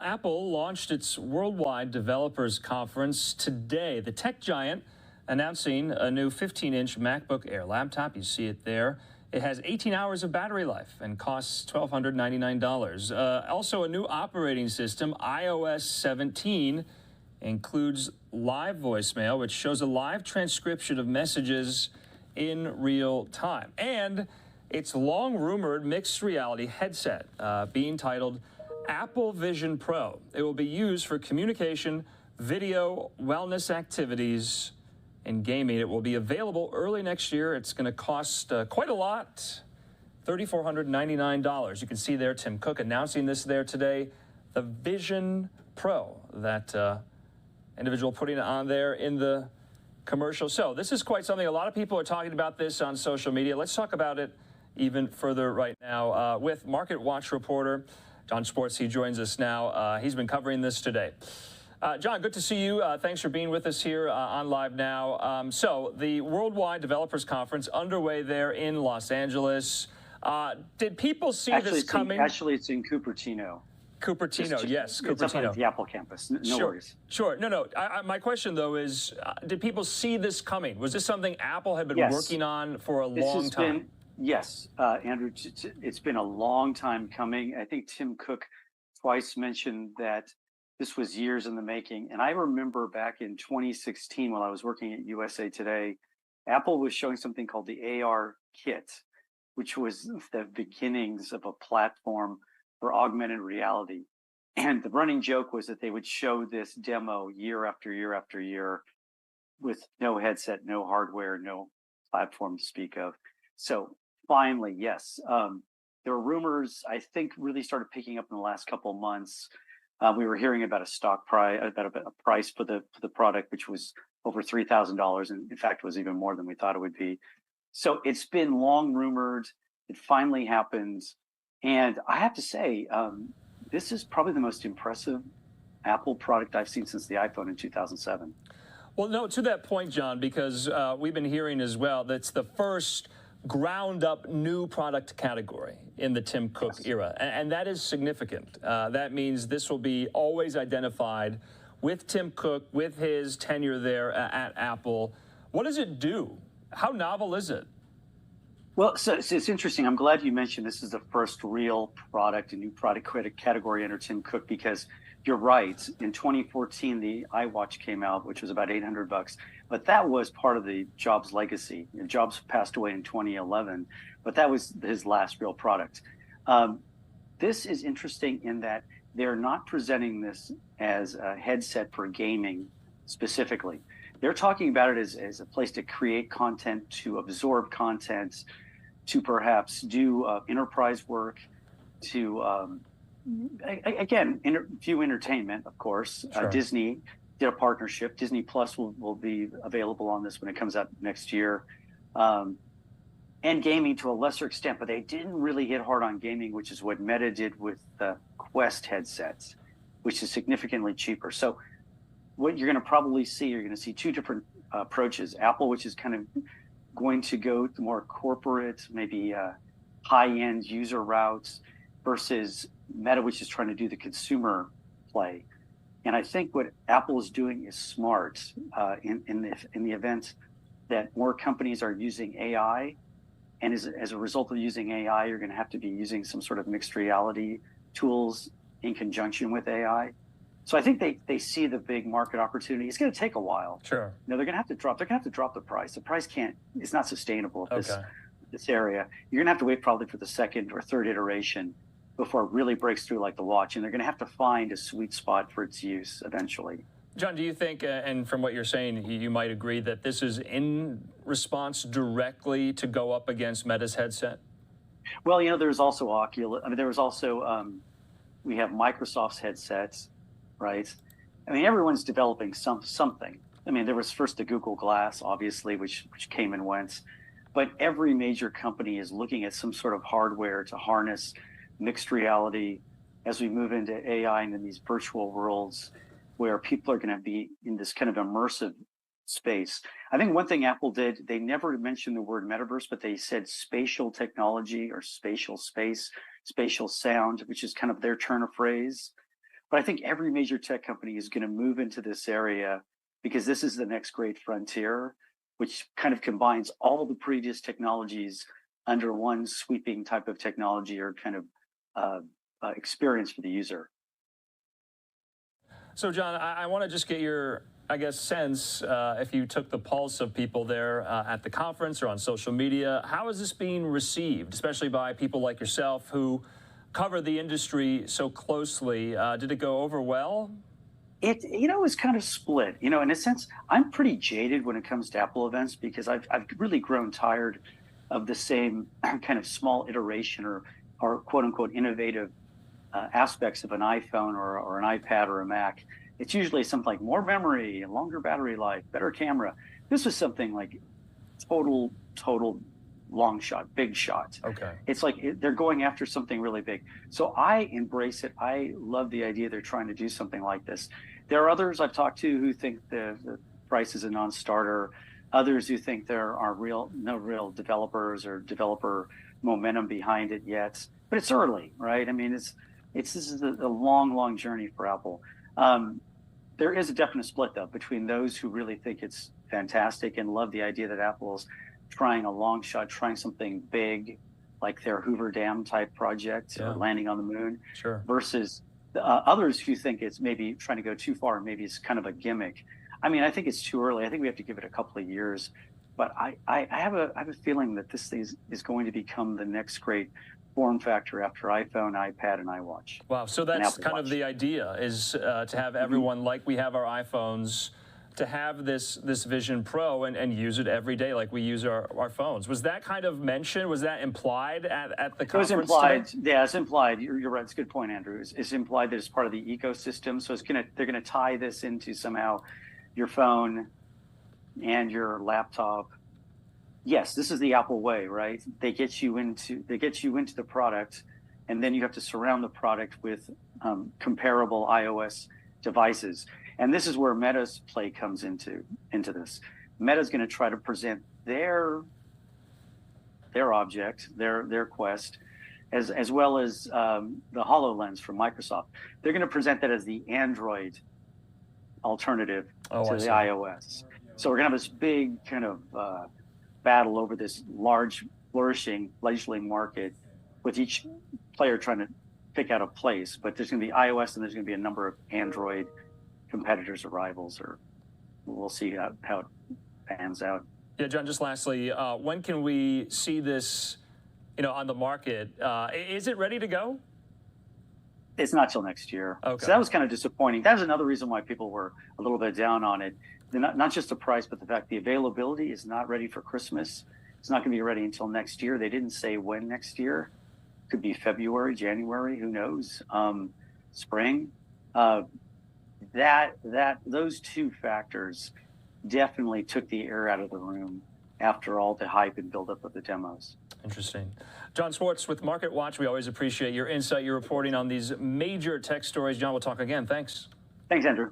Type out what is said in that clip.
Apple launched its Worldwide Developers Conference today. The tech giant announcing a new 15-inch MacBook Air laptop. You see it there. It has 18 hours of battery life and costs $1,299. Also, a new operating system, iOS 17, includes live voicemail, which shows a live transcription of messages in real time. And its long-rumored mixed reality headset, being titled Apple Vision Pro. It will be used for communication, video, wellness activities, and gaming. It will be available early next year. It's going to cost quite a lot, $3,499. You can see there Tim Cook announcing this there today. The Vision Pro, that individual putting it on there in the commercial. So this is quite something. A lot of people are talking about this on social media. Let's talk about it even further right now with Market Watch reporter John Sports. He joins us now. He's been covering this today. John, good to see you. Thanks for being with us here on Live Now. So the Worldwide Developers Conference underway there in Los Angeles. Did people see this coming? Actually, it's in Cupertino. Cupertino, yes, Cupertino. It's up at the Apple campus. No sure, worries. Sure. No. My question, though, is did people see this coming? Was this something Apple had been working on for a long time? Yes, Andrew, it's been a long time coming. I think Tim Cook twice mentioned that this was years in the making. And I remember back in 2016, while I was working at USA Today, Apple was showing something called the AR Kit, which was the beginnings of a platform for augmented reality. And the running joke was that they would show this demo year after year after year with no headset, no hardware, no platform to speak of. So finally, yes, there were rumors, I think, really started picking up in the last couple of months. We were hearing about a stock price, about a price for the product, which was over $3,000, and in fact was even more than we thought it would be. So it's been long rumored. It finally happened, and I have to say, this is probably the most impressive Apple product I've seen since the iPhone in 2007. Well, no, to that point, John, because we've been hearing as well that's the first ground-up new product category in the Tim Cook era, and that is significant. That means this will be always identified with Tim Cook, with his tenure there at Apple. What does it do? How novel is it? Well, so it's interesting. I'm glad you mentioned this is the first real product, a new product category under Tim Cook, because you're right. In 2014, the iWatch came out, which was about $800, but that was part of the Jobs legacy. Jobs passed away in 2011, but that was his last real product. This is interesting in that they're not presenting this as a headset for gaming specifically. They're talking about it as a place to create content, to absorb content, to perhaps do enterprise work, to again, view entertainment, of course. Sure. Disney did a partnership. Disney Plus will be available on this when it comes out next year. And gaming to a lesser extent, but they didn't really hit hard on gaming, which is what Meta did with the Quest headsets, which is significantly cheaper. So what you're going to probably see, you're going to see two different approaches. Apple, which is kind of going to go to more corporate, maybe high-end user routes, versus Meta, which is trying to do the consumer play. And I think what Apple is doing is smart in the event that more companies are using AI. And as a result of using AI, you're going to have to be using some sort of mixed reality tools in conjunction with AI. So I think they see the big market opportunity. It's going to take a while. Sure. No, they're going to have to drop. They're going to have to drop the price. The price it's not sustainable at this area. You're going to have to wait probably for the second or third iteration before it really breaks through like the watch. And they're going to have to find a sweet spot for its use eventually. John, do you think, and from what you're saying, you might agree that this is in response directly to go up against Meta's headset? Well, there's also Oculus. I mean, there was also, we have Microsoft's headsets, right? I mean, everyone's developing something. I mean, there was first the Google Glass, obviously, which came and went. But every major company is looking at some sort of hardware to harness mixed reality as we move into AI and in these virtual worlds where people are going to be in this kind of immersive space. I think one thing Apple did, they never mentioned the word metaverse, but they said spatial technology or spatial space, spatial sound, which is kind of their turn of phrase. But I think every major tech company is going to move into this area because this is the next great frontier, which kind of combines all the previous technologies under one sweeping type of technology or kind of experience for the user. So, John, I want to just get your, I guess, sense, if you took the pulse of people there at the conference or on social media, how is this being received, especially by people like yourself who cover the industry so closely? Did it go over well? It was kind of split. In a sense, I'm pretty jaded when it comes to Apple events because I've really grown tired of the same kind of small iteration or quote unquote innovative aspects of an iPhone or an iPad or a Mac. It's usually something like more memory, longer battery life, better camera. This was something like total long shot, big shot. Okay. It's like they're going after something really big. So I embrace it. I love the idea they're trying to do something like this. There are others I've talked to who think the price is a non-starter. Others who think there are no real developers or developer momentum behind it yet. But it's early, right? I mean, this is a long journey for Apple. There is a definite split though between those who really think it's fantastic and love the idea that Apple's trying a long shot, trying something big, like their Hoover Dam type project or landing on the moon, sure, versus others who think it's maybe trying to go too far. Maybe it's kind of a gimmick. I mean, I think it's too early. I think we have to give it a couple of years. But I have a feeling that this thing is going to become the next great form factor after iPhone, iPad, and iWatch. Wow. So that's kind of the idea, is to have everyone, like we have our iPhones, to have this Vision Pro and use it every day like we use our phones. Was that kind of mentioned? Was that implied at the conference? It was implied. Today? Yeah, it's implied. You're right. It's a good point, Andrew. It's implied that it's part of the ecosystem. So they're gonna tie this into somehow your phone and your laptop. Yes, this is the Apple way, right? They get you into the product, and then you have to surround the product with comparable iOS devices. And this is where Meta's play comes into this. Meta's going to try to present their object, their Quest, as well as the HoloLens from Microsoft. They're going to present that as the Android alternative to the iOS. So we're going to have this big kind of battle over this large, flourishing, fledgling market, with each player trying to pick out a place. But there's going to be iOS, and there's going to be a number of Android competitors or rivals, or we'll see how it pans out. Yeah, John, just lastly, when can we see this, on the market? Is it ready to go? It's not till next year. Okay. So that was kind of disappointing. That was another reason why people were a little bit down on it. Not just the price, but the fact the availability is not ready for Christmas. It's not going to be ready until next year. They didn't say when next year. Could be February, January, who knows? Spring. Those two factors definitely took the air out of the room after all the hype and buildup of the demos. Interesting. John Swartz with Market Watch. We always appreciate your insight, your reporting on these major tech stories. John, we'll talk again. Thanks. Thanks, Andrew.